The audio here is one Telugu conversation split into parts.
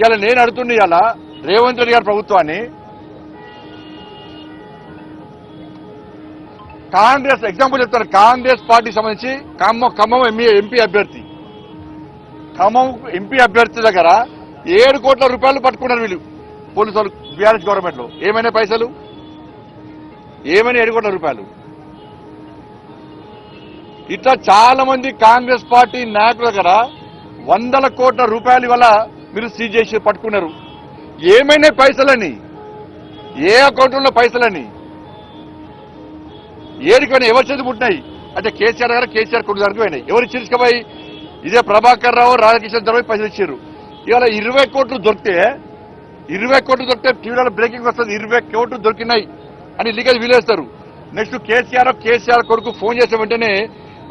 ఇలా నేను అడుగుతుండే ఇలా రేవంత్ రెడ్డి గారి ప్రభుత్వాన్ని కాంగ్రెస్ ఎగ్జాంపుల్ చెప్తాను. కాంగ్రెస్ పార్టీకి సంబంధించి ఖమ్మం ఎంపీ అభ్యర్థి దగ్గర 7 కోట్ల రూపాయలు పట్టుకున్నారు వీళ్ళు పోలీసులు బీఆర్ఎస్ గవర్నమెంట్ లో. ఏమైనా పైసలు ఏమైనా 7 కోట్ల రూపాయలు. ఇట్లా చాలా మంది కాంగ్రెస్ పార్టీ నాయకుల దగ్గర 100 కోట్ల రూపాయలు వల్ల మీరు సీజ్ చేసి పట్టుకున్నారు. ఏమైనా పైసలని, ఏ అకౌంట్లో పైసలని, ఏడికైనా ఎవరి చేతి పుట్టినాయి అంటే కేసీఆర్ గారు కేసీఆర్ కొడుకు దగ్గరికి పోయినాయి. ఎవరు చిరుచుకపోయి ఇదే ప్రభాకర్ రావు రాధాకిషన్ రావు పైసలు ఇచ్చారు. ఇవాళ 20 కోట్లు దొరికితే టీవీలో బ్రేకింగ్ వస్తుంది. 20 కోట్లు దొరికినాయి అని లీకేజ్ వీలేస్తారు. నెక్స్ట్ కేసీఆర్ కొడుకు ఫోన్ చేసే వెంటనే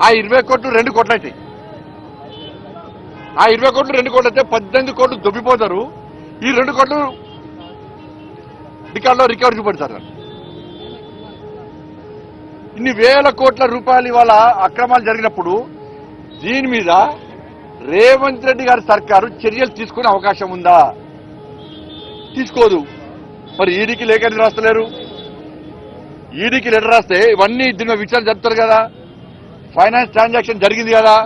ఆ 20 కోట్లు 2 కోట్లు అవుతాయి. ఆ 20 కోట్లు 2 కోట్లు అయితే 18 కోట్లు దొబ్బిపోతారు. ఈ 2 కోట్లు రికార్డు చూపెడతారు. ఇన్ని వేల కోట్ల రూపాయలు ఇవాళ అక్రమాలు జరిగినప్పుడు దీని మీద రేవంత్ రెడ్డి గారి సర్కారు చర్యలు తీసుకునే అవకాశం ఉందా? తీసుకోదు. మరి ఈడీకి లేఖ రాస్తలేరు. ఈడీకి లెటర్ రాస్తే ఇవన్నీ దీని విచారణ జరుపుతారు కదా. ఫైనాన్స్ ట్రాన్సాక్షన్ జరిగింది కదా,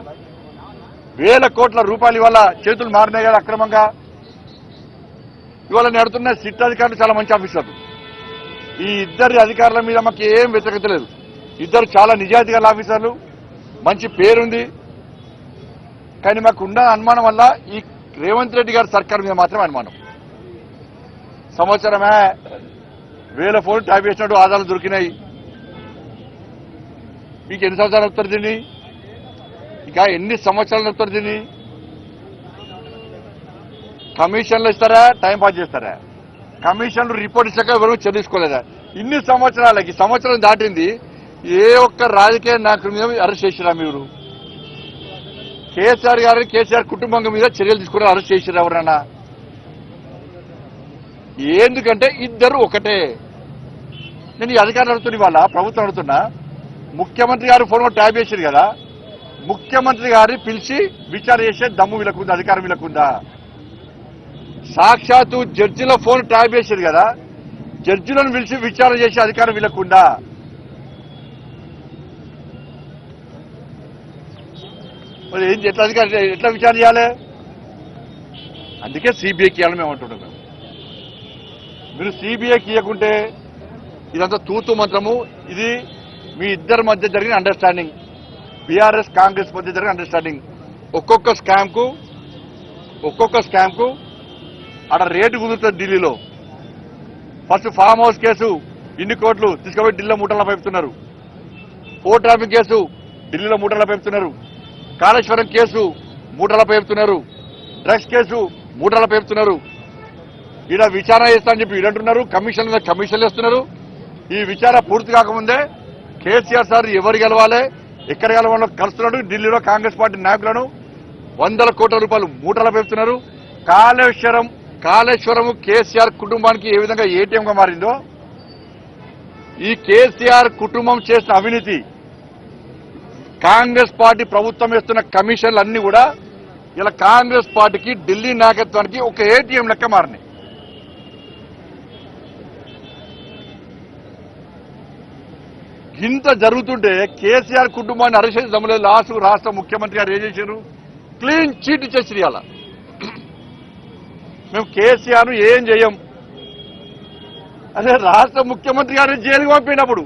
వేల కోట్ల రూపాయలు ఇవాళ చేతులు మారినాయి కదా అక్రమంగా. ఇవాళ నేను అడుగుతున్న సిట్ అధికారులు చాలా మంచి ఆఫీసర్లు. ఈ ఇద్దరి అధికారుల మీద మాకు ఏం వ్యతిరేకత లేదు. ఇద్దరు చాలా నిజాయితీ గల ఆఫీసర్లు, మంచి పేరుంది. కానీ మాకు ఉన్న అనుమానం వల్ల ఈ రేవంత్ రెడ్డి గారి సర్కార్ మీద మాత్రమే అనుమానం. సంవత్సరమే 1000 ఫోన్లు ట్యాప్ చేసినట్టు ఆధారాలు దొరికినాయి. మీకు ఎన్ని సంవత్సరాలు వస్తారు దీన్ని? ఇంకా ఎన్ని సంవత్సరాలు వస్తారు దీన్ని? కమిషన్లు ఇస్తారా, టైం పాస్ చేస్తారా? కమిషన్లు రిపోర్ట్ ఇచ్చాక ఎవరు చెల్లించుకోలేదా? ఇన్ని సంవత్సరాలకి సంవత్సరం దాటింది. ఏ ఒక్క రాజకీయ నాయకుల మీద అరెస్ట్ చేసిరా మీరు? కేసీఆర్ గారిని కేసీఆర్ కుటుంబం మీద చర్యలు తీసుకుని అరెస్ట్ చేసిరా ఎవరన్నా? ఎందుకంటే ఇద్దరు ఒకటే. నేను ఈ అధికారులు అడుగుతున్నా, ఇవాళ ప్రభుత్వం అడుగుతున్నా. ముఖ్యమంత్రి గారు ఫోన్ ట్యాప్ చేశారు కదా, ముఖ్యమంత్రి గారిని పిలిచి విచారణ చేసే దమ్ము వీళ్ళకుందా, అధికారం వీళ్ళకుందా? సాక్షాత్తు జడ్జిల ఫోన్ ట్యాప్ చేశారు కదా, జడ్జిలను పిలిచి విచారణ చేసే అధికారం వీళ్ళకుందా? మరి ఏం ఎట్లా విచారణ చేయాలి? అందుకే సిబిఐకి ఇవ్వాలని మేము అంటున్నాం. మీరు సిబిఐకి ఇవ్వకుంటే ఇదంతా తూతు మంత్రము. ఇది మీ ఇద్దరి మధ్య జరిగిన అండర్స్టాండింగ్, బీఆర్ఎస్ కాంగ్రెస్ మధ్య జరిగిన అండర్స్టాండింగ్. ఒక్కొక్క స్కామ్ కు అక్కడ రేటు కుదురుతుంది ఢిల్లీలో. ఫస్ట్ ఫామ్ హౌస్ కేసు ఇన్ని కోట్లు తీసుకుపోయి ఢిల్లీలో మూటల్లో పెడుతున్నారు. పోర్ట్ ట్రాఫిక్ కేసు ఢిల్లీలో మూటల్లో పెడుతున్నారు. కాళేశ్వరం కేసు మూటల పేపుతున్నారు. డ్రగ్స్ కేసు మూటల పేపుతున్నారు. ఈడ విచారణ చేస్తా అని చెప్పి ఈడంటున్నారు. కమిషన్లు వేస్తున్నారు. ఈ విచారణ పూర్తి కాకముందే కేసీఆర్ సార్ ఎవరు గెలవాలి, ఎక్కడ గెలవాలో కలుస్తున్నాడు. ఢిల్లీలో కాంగ్రెస్ పార్టీ నాయకులను 100 కోట్ల రూపాయలు మూటల పేపుతున్నారు. కాళేశ్వరం కేసీఆర్ కుటుంబానికి ఏ విధంగా ఏటీఎంగా మారిందో, ఈ కేసీఆర్ కుటుంబం చేసిన అవినీతి, కాంగ్రెస్ పార్టీ ప్రభుత్వం వేస్తున్న కమిషన్లు అన్ని కూడా ఇలా కాంగ్రెస్ పార్టీకి ఢిల్లీ నాయకత్వానికి ఒక ఏటీఎం లెక్క మారినాయి. ఇంత జరుగుతుంటే కేసీఆర్ కుటుంబాన్ని అరెస్ట్ చేసి దమ్ములే లాస్ట్ రాష్ట్ర ముఖ్యమంత్రి గారు ఏం చేశారు? క్లీన్ చీట్ ఇచ్చేసి ఇవాళ మేము కేసీఆర్ ఏం చేయం. అదే రాష్ట్ర ముఖ్యమంత్రి గారిని జైలుకి పంపినప్పుడు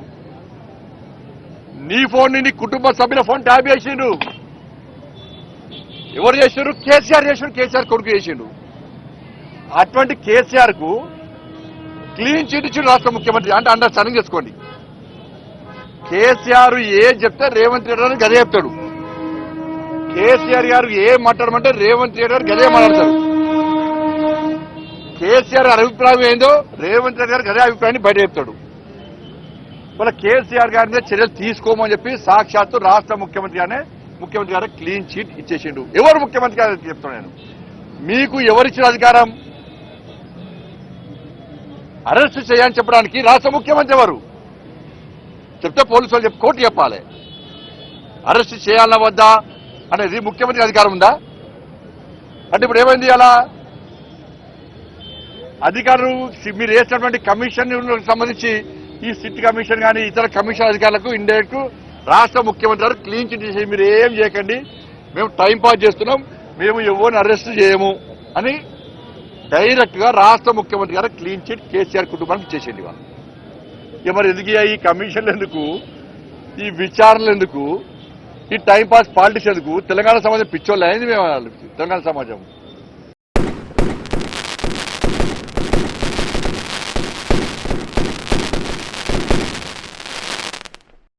నీ ఫోన్ నీ కుటుంబ సభ్యుల ఫోన్ ట్యాప్ చేసిండు. ఎవరు చేసిండు? కేసీఆర్ చేసిండు. కేసీఆర్ కొడుకు చేసిండు. అటువంటి కేసీఆర్ కు క్లీన్ చీట్ ఇచ్చిండు రాష్ట్ర ముఖ్యమంత్రి. అంటే అండర్స్టాండింగ్ చేసుకోండి. కేసీఆర్ ఏం చెప్తే రేవంత్ రెడ్డి గారు గదే చెప్తాడు. కేసీఆర్ గారు ఏం మాట్లాడమంటే రేవంత్ రెడ్డి గారు గదే మాట్లాడతారు. కేసీఆర్ గారి అభిప్రాయం ఏందో రేవంత్ రెడ్డి గారు గదే అభిప్రాయాన్ని బయట చెప్తాడు. వాళ్ళ కేసీఆర్ గారి మీద చర్యలు తీసుకోమని చెప్పి సాక్షాత్తు రాష్ట్ర ముఖ్యమంత్రి గారు క్లీన్ చీట్ ఇచ్చేసిండు. ఎవరు ముఖ్యమంత్రి గారు చెప్తాను నేను. మీకు ఎవరిచ్చిన అధికారం అరెస్ట్ చేయని చెప్పడానికి? రాష్ట్ర ముఖ్యమంత్రి ఎవరు చెప్తే పోలీసు వాళ్ళు చెప్పి కోర్టు చెప్పాలి. అరెస్ట్ చేయాలన్నా వద్దా అనేది ముఖ్యమంత్రి అధికారం ఉందా? అంటే ఇప్పుడు ఏమైంది? అలా అధికారులు మీరు వేసినటువంటి కమిషన్ సంబంధించి ఈ సిట్ కమిషన్ కానీ ఇతర కమిషన్ అధికారులకు ఇండైరెక్ట్ రాష్ట్ర ముఖ్యమంత్రి గారు క్లీన్ చిట్ చేసి మీరు ఏం చేయకండి, మేము టైం పాస్ చేస్తున్నాం, మేము ఎవరిని అరెస్ట్ చేయము అని డైరెక్ట్ గా రాష్ట్ర ముఖ్యమంత్రి గారు క్లీన్ చిట్ కేసీఆర్ కుటుంబానికి చేసేది వాళ్ళు. ఇక మరి ఎందుకు ఈ కమిషన్లు ఎందుకు, ఈ విచారణలు ఎందుకు, ఈ టైం పాస్ పాలిటిక్స్ ఎందుకు? తెలంగాణ సమాజం పిచ్చోళ్ళు అయింది మేము తెలంగాణ సమాజం.